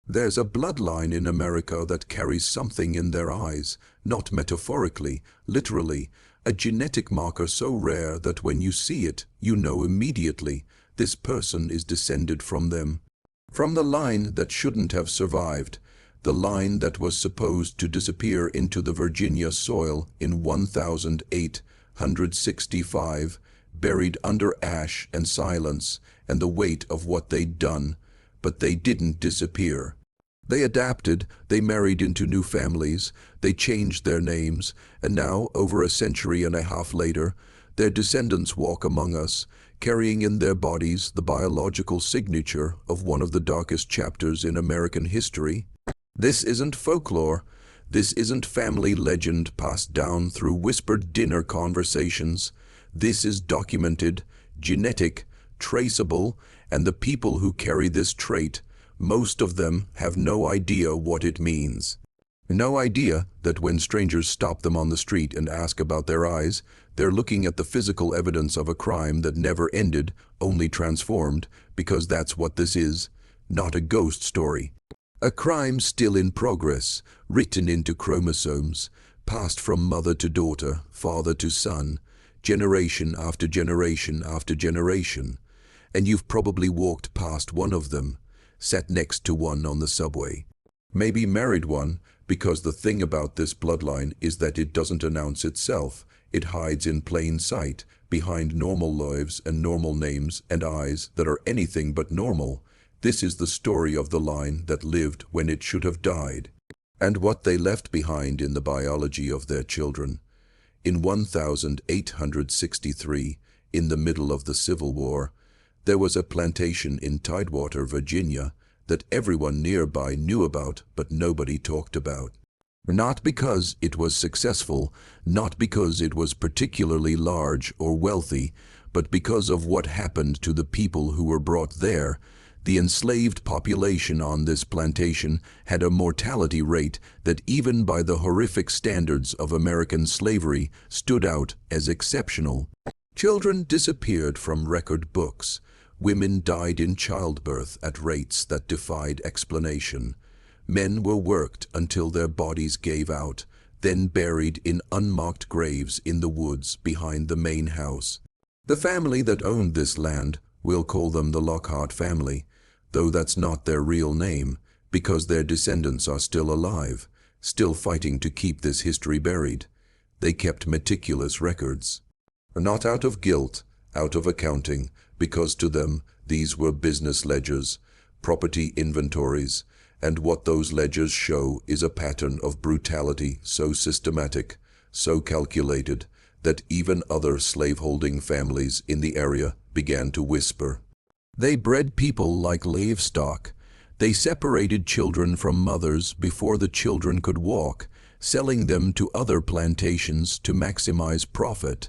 There's a bloodline in America that carries something in their eyes, not metaphorically, literally, a genetic marker so rare that when you see it, you know immediately this person is descended from them. From the line that shouldn't have survived, the line that was supposed to disappear into the Virginia soil in 1865, buried under ash and silence and the weight of what they'd done. But they didn't disappear. They adapted, they married into new families, they changed their names, and now, over a century and a half later, their descendants walk among us, carrying in their bodies the biological signature of one of the darkest chapters in American history. This isn't folklore. This isn't family legend passed down through whispered dinner conversations. This is documented, genetic, traceable, and the people who carry this trait, most of them have no idea what it means. No idea that when strangers stop them on the street and ask about their eyes, they're looking at the physical evidence of a crime that never ended, only transformed, because that's what this is, not a ghost story. A crime still in progress, written into chromosomes, passed from mother to daughter, father to son, generation after generation after generation. And you've probably walked past one of them, sat next to one on the subway. Maybe married one, because the thing about this bloodline is that it doesn't announce itself. It hides in plain sight, behind normal lives and normal names and eyes that are anything but normal. This is the story of the line that lived when it should have died, and what they left behind in the biology of their children. In 1863, in the middle of the Civil War, there was a plantation in Tidewater, Virginia, that everyone nearby knew about but nobody talked about. Not because it was successful, not because it was particularly large or wealthy, but because of what happened to the people who were brought there. The enslaved population on this plantation had a mortality rate that even by the horrific standards of American slavery stood out as exceptional. Children disappeared from record books. Women died in childbirth at rates that defied explanation. Men were worked until their bodies gave out, then buried in unmarked graves in the woods behind the main house. The family that owned this land, we'll call them the Lockhart family, though that's not their real name, because their descendants are still alive, still fighting to keep this history buried. They kept meticulous records. Not out of guilt, out of accounting, because to them these were business ledgers, property inventories, and what those ledgers show is a pattern of brutality so systematic, so calculated, that even other slaveholding families in the area began to whisper. They bred people like livestock. They separated children from mothers before the children could walk, selling them to other plantations to maximize profit.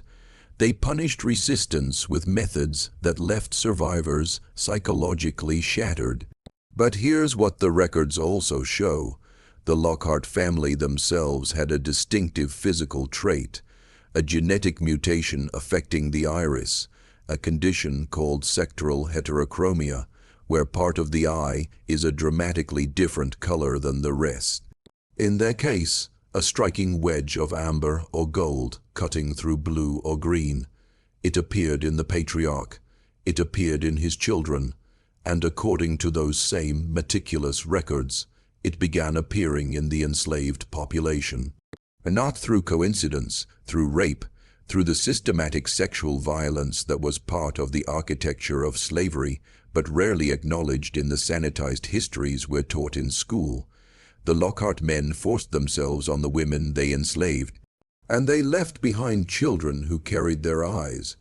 They punished resistance with methods that left survivors psychologically shattered. But here's what the records also show. The Lockhart family themselves had a distinctive physical trait, a genetic mutation affecting the iris, a condition called sectoral heterochromia, where part of the eye is a dramatically different color than the rest. In their case, a striking wedge of amber or gold cutting through blue or green. It appeared in the patriarch. It appeared in his children. And according to those same meticulous records, it began appearing in the enslaved population. And not through coincidence, through rape, through the systematic sexual violence that was part of the architecture of slavery, but rarely acknowledged in the sanitized histories we're taught in school. The Lockhart men forced themselves on the women they enslaved, and they left behind children who carried their eyes.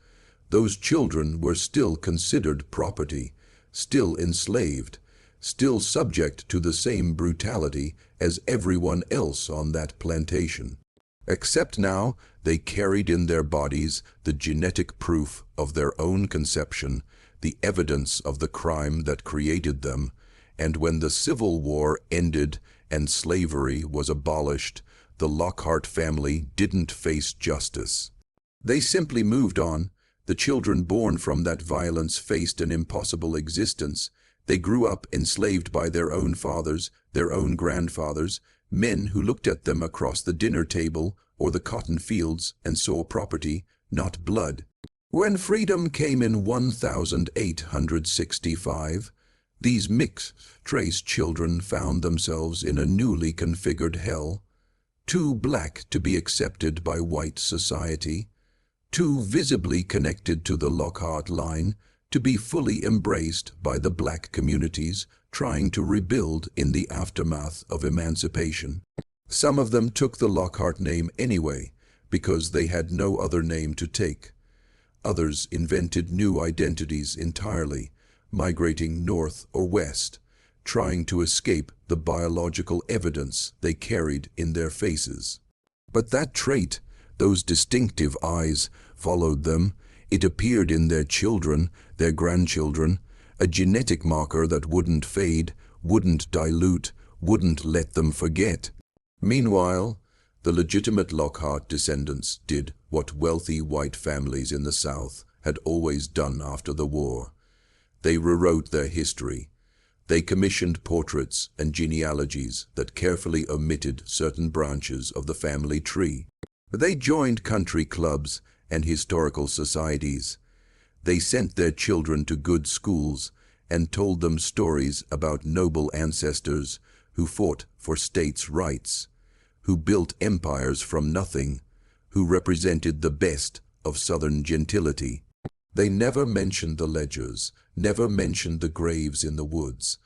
Those children were still considered property, still enslaved, still subject to the same brutality as everyone else on that plantation. Except now, they carried in their bodies the genetic proof of their own conception, the evidence of the crime that created them, and when the Civil War ended and slavery was abolished, the Lockhart family didn't face justice. They simply moved on. The children born from that violence faced an impossible existence. They grew up enslaved by their own fathers, their own grandfathers, men who looked at them across the dinner table or the cotton fields and saw property, not blood. When freedom came in 1865, these mixed-race children found themselves in a newly configured hell, too black to be accepted by white society, too visibly connected to the Lockhart line to be fully embraced by the black communities trying to rebuild in the aftermath of emancipation. Some of them took the Lockhart name anyway, because they had no other name to take. Others invented new identities entirely, migrating north or west, trying to escape the biological evidence they carried in their faces. But that trait, those distinctive eyes, followed them. It appeared in their children, their grandchildren, a genetic marker that wouldn't fade, wouldn't dilute, wouldn't let them forget. Meanwhile, the legitimate Lockhart descendants did what wealthy white families in the South had always done after the war. They rewrote their history. They commissioned portraits and genealogies that carefully omitted certain branches of the family tree. They joined country clubs and historical societies. They sent their children to good schools and told them stories about noble ancestors who fought for states' rights, who built empires from nothing, who represented the best of Southern gentility. They never mentioned the ledgers, never mentioned the graves in the woods,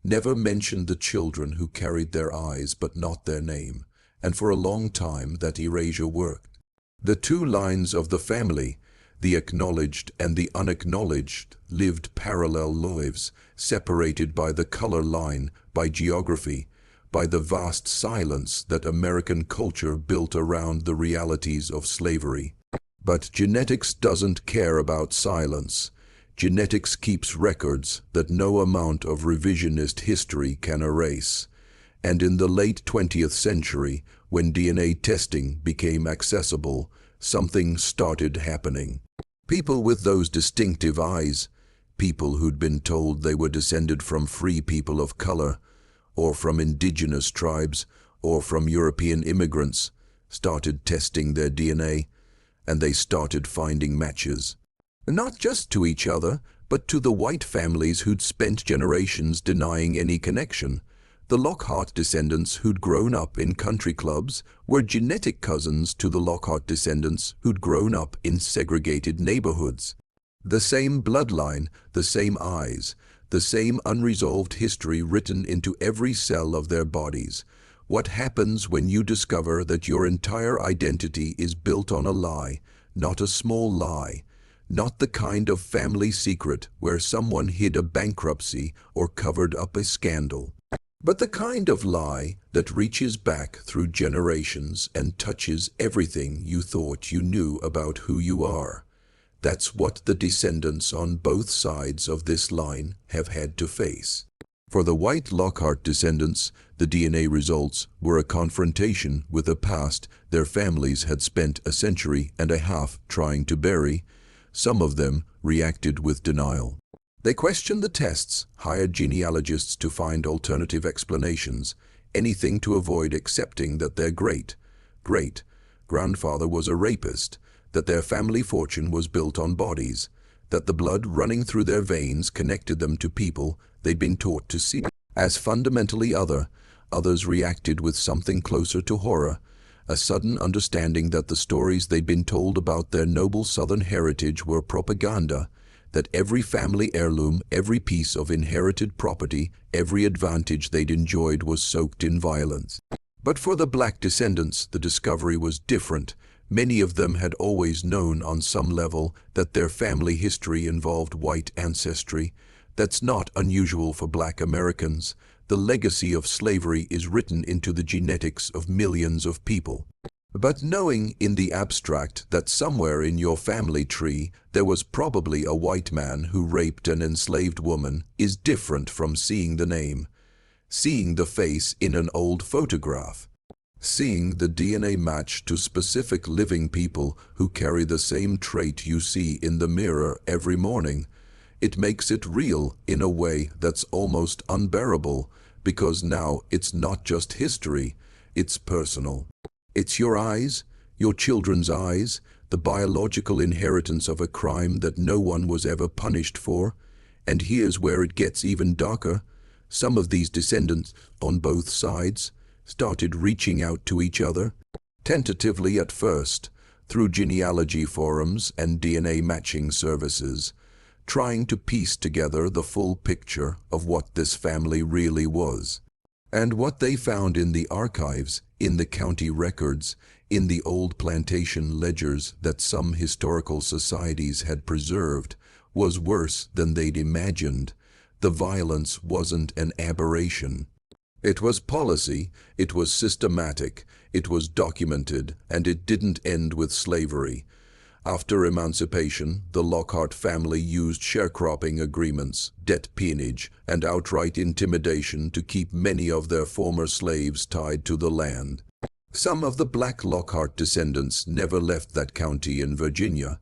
never mentioned the children who carried their eyes but not their name, and for a long time that erasure worked. The two lines of the family, the acknowledged and the unacknowledged, lived parallel lives, separated by the color line, by geography, by the vast silence that American culture built around the realities of slavery. But genetics doesn't care about silence. Genetics keeps records that no amount of revisionist history can erase. And in the late 20th century, when DNA testing became accessible, something started happening. People with those distinctive eyes, people who'd been told they were descended from free people of color, or from indigenous tribes, or from European immigrants, started testing their DNA, and they started finding matches. Not just to each other, but to the white families who'd spent generations denying any connection. The Lockhart descendants who'd grown up in country clubs were genetic cousins to the Lockhart descendants who'd grown up in segregated neighborhoods. The same bloodline, the same eyes, the same unresolved history written into every cell of their bodies. What happens when you discover that your entire identity is built on a lie, not a small lie, not the kind of family secret where someone hid a bankruptcy or covered up a scandal, but the kind of lie that reaches back through generations and touches everything you thought you knew about who you are? That's what the descendants on both sides of this line have had to face. For the white Lockhart descendants, the DNA results were a confrontation with a past their families had spent a century and a half trying to bury. Some of them reacted with denial. They questioned the tests, hired genealogists to find alternative explanations, anything to avoid accepting that their great-grandfather was a rapist, that their family fortune was built on bodies, that the blood running through their veins connected them to people they'd been taught to see as fundamentally other. Others reacted with something closer to horror, a sudden understanding that the stories they'd been told about their noble Southern heritage were propaganda, that every family heirloom, every piece of inherited property, every advantage they'd enjoyed was soaked in violence. But for the black descendants, the discovery was different. Many of them had always known on some level that their family history involved white ancestry. That's not unusual for black Americans. The legacy of slavery is written into the genetics of millions of people. But knowing in the abstract that somewhere in your family tree there was probably a white man who raped an enslaved woman is different from seeing the name, seeing the face in an old photograph, seeing the DNA match to specific living people who carry the same trait you see in the mirror every morning. It makes it real in a way that's almost unbearable, because now it's not just history, it's personal. It's your eyes, your children's eyes, the biological inheritance of a crime that no one was ever punished for. And here's where it gets even darker. Some of these descendants, on both sides, started reaching out to each other, tentatively at first, through genealogy forums and DNA matching services, trying to piece together the full picture of what this family really was. And what they found in the archives, in the county records, in the old plantation ledgers that some historical societies had preserved, was worse than they'd imagined. The violence wasn't an aberration. It was policy, it was systematic, it was documented, and it didn't end with slavery. After emancipation, the Lockhart family used sharecropping agreements, debt peonage, and outright intimidation to keep many of their former slaves tied to the land. Some of the black Lockhart descendants never left that county in Virginia.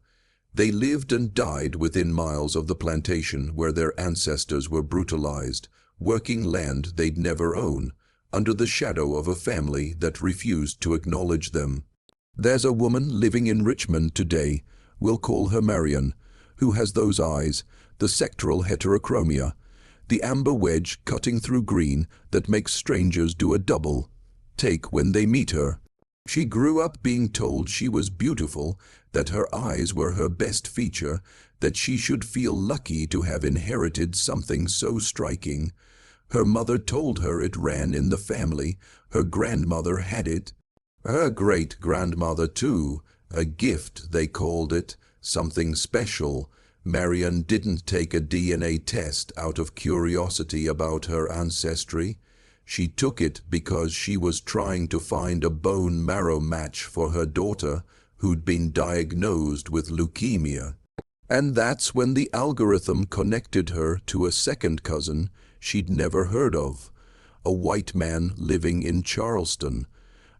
They lived and died within miles of the plantation where their ancestors were brutalized, working land they'd never own, under the shadow of a family that refused to acknowledge them. There's a woman living in Richmond today, we'll call her Marion, who has those eyes, the sectoral heterochromia, the amber wedge cutting through green that makes strangers do a double take when they meet her. She grew up being told she was beautiful, that her eyes were her best feature, that she should feel lucky to have inherited something so striking. Her mother told her it ran in the family, her grandmother had it, her great-grandmother too, a gift they called it, something special. Marion didn't take a DNA test out of curiosity about her ancestry. She took it because she was trying to find a bone marrow match for her daughter, who'd been diagnosed with leukemia. And that's when the algorithm connected her to a second cousin she'd never heard of, a white man living in Charleston,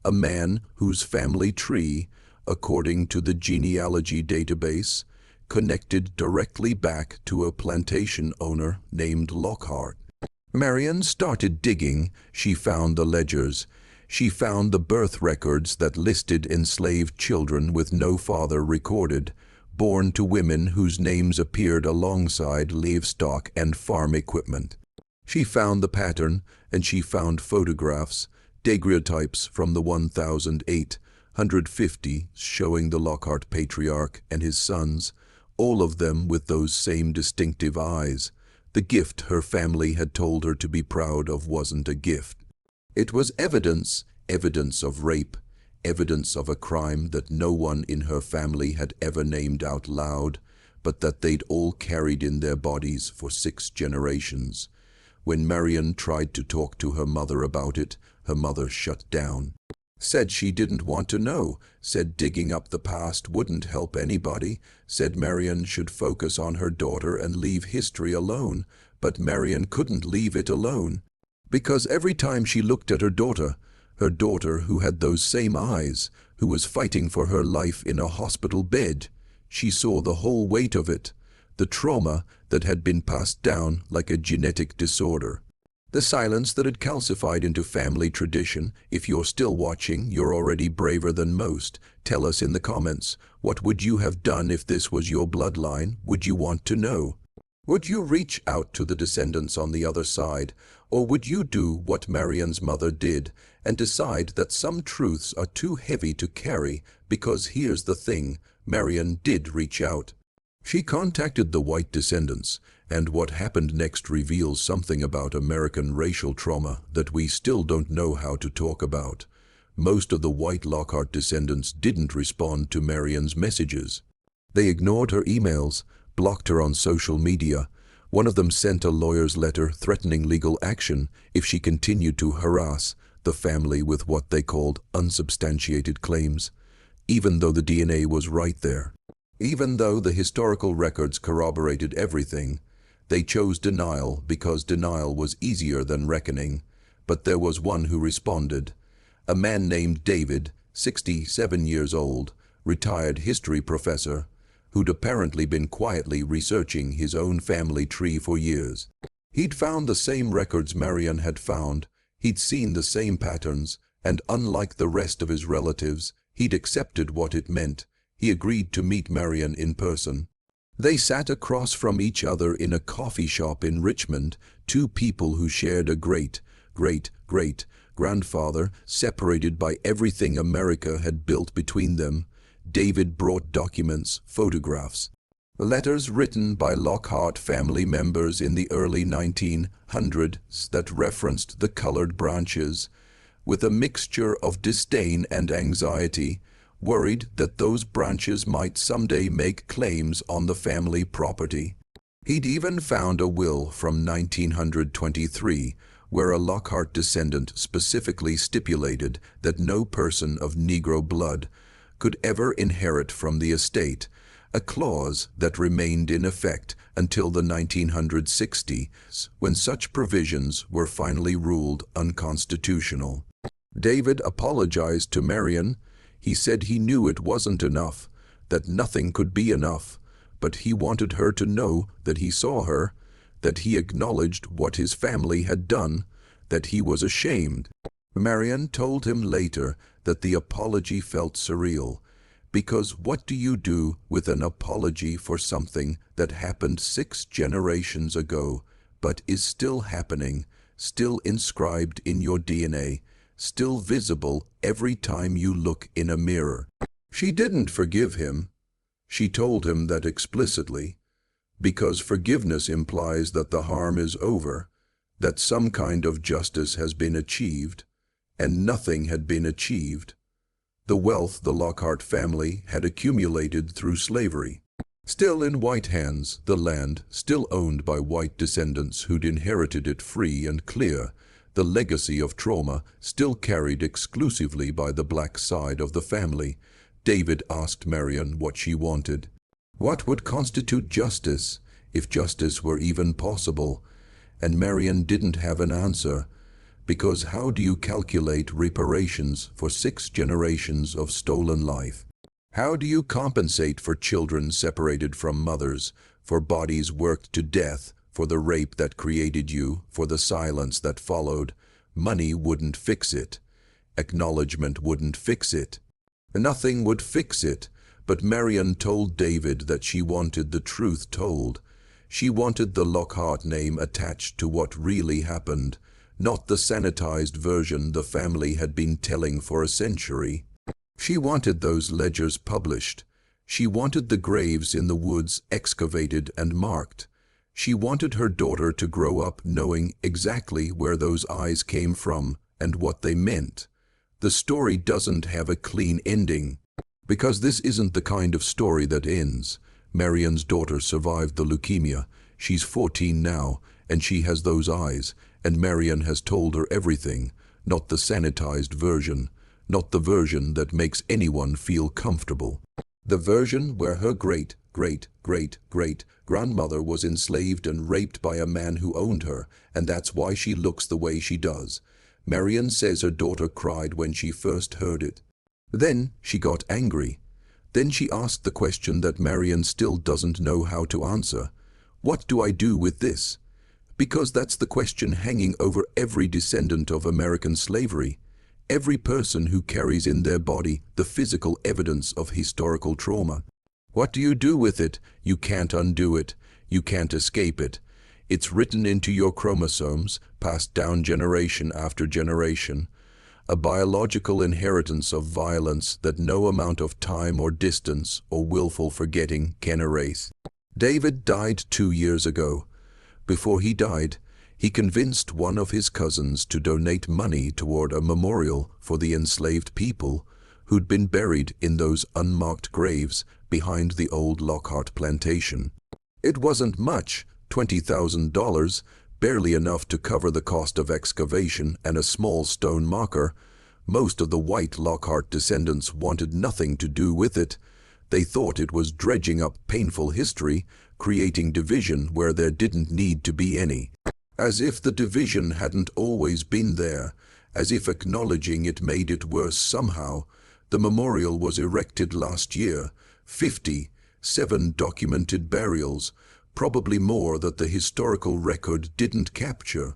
a man whose family tree, according to the genealogy database, connected directly back to a plantation owner named Lockhart. Marion started digging. She found the ledgers. She found the birth records that listed enslaved children with no father recorded, born to women whose names appeared alongside livestock and farm equipment. She found the pattern, and she found photographs, daguerreotypes from the 1,850 showing the Lockhart patriarch and his sons, all of them with those same distinctive eyes. The gift her family had told her to be proud of wasn't a gift. It was evidence, evidence of rape, evidence of a crime that no one in her family had ever named out loud, but that they'd all carried in their bodies for 6 generations. When Marion tried to talk to her mother about it, her mother shut down. Said she didn't want to know, said digging up the past wouldn't help anybody, said Marion should focus on her daughter and leave history alone. But Marion couldn't leave it alone, because every time she looked at her daughter who had those same eyes, who was fighting for her life in a hospital bed, she saw the whole weight of it, the trauma that had been passed down like a genetic disorder. The silence that had calcified into family tradition. If you're still watching, you're already braver than most. Tell us in the comments, what would you have done if this was your bloodline? Would you want to know? Would you reach out to the descendants on the other side? Or would you do what Marion's mother did and decide that some truths are too heavy to carry? Because here's the thing, Marion did reach out. She contacted the white descendants, and what happened next reveals something about American racial trauma that we still don't know how to talk about. Most of the white Lockhart descendants didn't respond to Marion's messages. They ignored her emails, blocked her on social media. One of them sent a lawyer's letter threatening legal action if she continued to harass the family with what they called unsubstantiated claims, even though the DNA was right there. Even though the historical records corroborated everything, they chose denial because denial was easier than reckoning. But there was one who responded. A man named David, 67 years old, retired history professor, who'd apparently been quietly researching his own family tree for years. He'd found the same records Marion had found, he'd seen the same patterns, and unlike the rest of his relatives, he'd accepted what it meant. He agreed to meet Marion in person. They sat across from each other in a coffee shop in Richmond, two people who shared a great-grandfather, separated by everything America had built between them. David brought documents, photographs, letters written by Lockhart family members in the early 1900s that referenced the colored branches, with a mixture of disdain and anxiety, worried that those branches might someday make claims on the family property. He'd even found a will from 1923, where a Lockhart descendant specifically stipulated that no person of Negro blood could ever inherit from the estate, a clause that remained in effect until the 1960s, when such provisions were finally ruled unconstitutional. David apologized to Marion. He said he knew it wasn't enough, that nothing could be enough, but he wanted her to know that he saw her, that he acknowledged what his family had done, that he was ashamed. Marion told him later that the apology felt surreal, because what do you do with an apology for something that happened 6 generations ago, but is still happening, still inscribed in your DNA, still visible every time you look in a mirror? She didn't forgive him. She told him that explicitly, because forgiveness implies that the harm is over, that some kind of justice has been achieved, and nothing had been achieved. The wealth the Lockhart family had accumulated through slavery, still in white hands, the land still owned by white descendants who'd inherited it free and clear, the legacy of trauma still carried exclusively by the black side of the family. David asked Marion what she wanted. What would constitute justice, if justice were even possible? And Marion didn't have an answer, because how do you calculate reparations for 6 generations of stolen life? How do you compensate for children separated from mothers, for bodies worked to death, for the rape that created you, for the silence that followed? Money wouldn't fix it. Acknowledgement wouldn't fix it. Nothing would fix it. But Marion told David that she wanted the truth told. She wanted the Lockhart name attached to what really happened, not the sanitized version the family had been telling for a century. She wanted those ledgers published. She wanted the graves in the woods excavated and marked. She wanted her daughter to grow up knowing exactly where those eyes came from and what they meant. The story doesn't have a clean ending, because this isn't the kind of story that ends. Marion's daughter survived the leukemia. She's 14 now, and she has those eyes, and Marion has told her everything, not the sanitized version, not the version that makes anyone feel comfortable. The version where her great-grandmother was enslaved and raped by a man who owned her, and that's why she looks the way she does. Marion says her daughter cried when she first heard it. Then she got angry. Then she asked the question that Marion still doesn't know how to answer. What do I do with this? Because that's the question hanging over every descendant of American slavery. Every person who carries in their body the physical evidence of historical trauma. What do you do with it? You can't undo it. You can't escape it. It's written into your chromosomes, passed down generation after generation. A biological inheritance of violence that no amount of time or distance or willful forgetting can erase. David died 2 years ago. Before he died, he convinced one of his cousins to donate money toward a memorial for the enslaved people who'd been buried in those unmarked graves behind the old Lockhart plantation. It wasn't much, $20,000, barely enough to cover the cost of excavation and a small stone marker. Most of the white Lockhart descendants wanted nothing to do with it. They thought it was dredging up painful history, creating division where there didn't need to be any. As if the division hadn't always been there, as if acknowledging it made it worse somehow. The memorial was erected last year, 50 7 documented burials, probably more that the historical record didn't capture.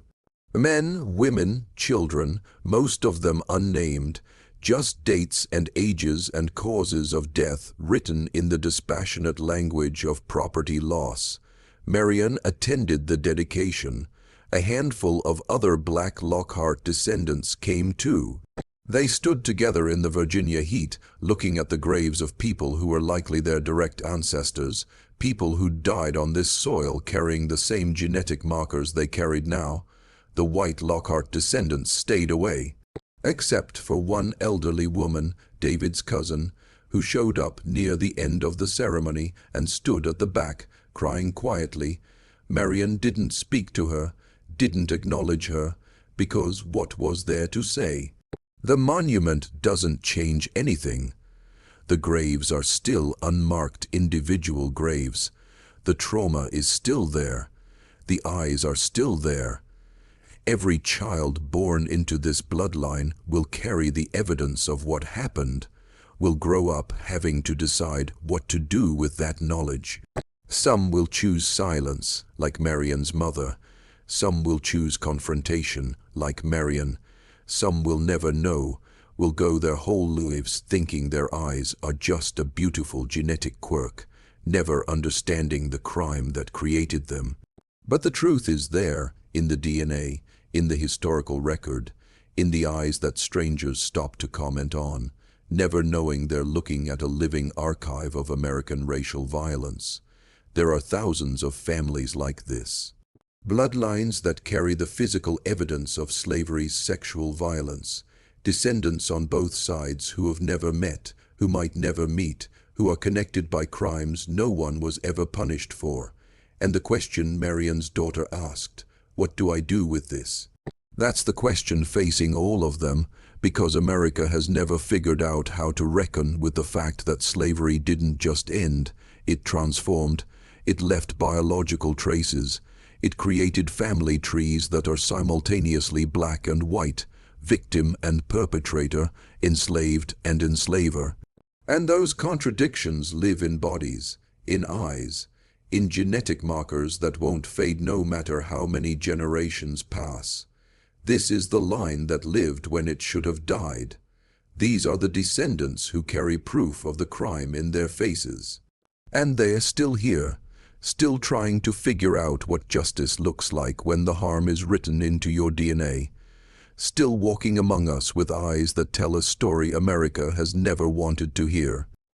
Men, women, children, most of them unnamed, just dates and ages and causes of death written in the dispassionate language of property loss. Marion attended the dedication. A handful of other Black Lockhart descendants came too. They stood together in the Virginia heat, looking at the graves of people who were likely their direct ancestors, people who died on this soil carrying the same genetic markers they carried now. The white Lockhart descendants stayed away, except for one elderly woman, David's cousin, who showed up near the end of the ceremony and stood at the back, crying quietly. Marion didn't speak to her, didn't acknowledge her, because what was there to say? The monument doesn't change anything. The graves are still unmarked individual graves. The trauma is still there. The eyes are still there. Every child born into this bloodline will carry the evidence of what happened, will grow up having to decide what to do with that knowledge. Some will choose silence, like Marion's mother. Some will choose confrontation, like Marion. Some will never know, will go their whole lives thinking their eyes are just a beautiful genetic quirk, never understanding the crime that created them. But the truth is there, in the DNA, in the historical record, in the eyes that strangers stop to comment on, never knowing they're looking at a living archive of American racial violence. There are thousands of families like this. Bloodlines that carry the physical evidence of slavery's sexual violence. Descendants on both sides who have never met, who might never meet, who are connected by crimes no one was ever punished for. And the question Marion's daughter asked, what do I do with this? That's the question facing all of them, because America has never figured out how to reckon with the fact that slavery didn't just end, it transformed, it left biological traces, it created family trees that are simultaneously black and white, victim and perpetrator, enslaved and enslaver. And those contradictions live in bodies, in eyes, in genetic markers that won't fade no matter how many generations pass. This is the line that lived when it should have died. These are the descendants who carry proof of the crime in their faces. And they are still here, still trying to figure out what justice looks like when the harm is written into your DNA. Still walking among us with eyes that tell a story America has never wanted to hear.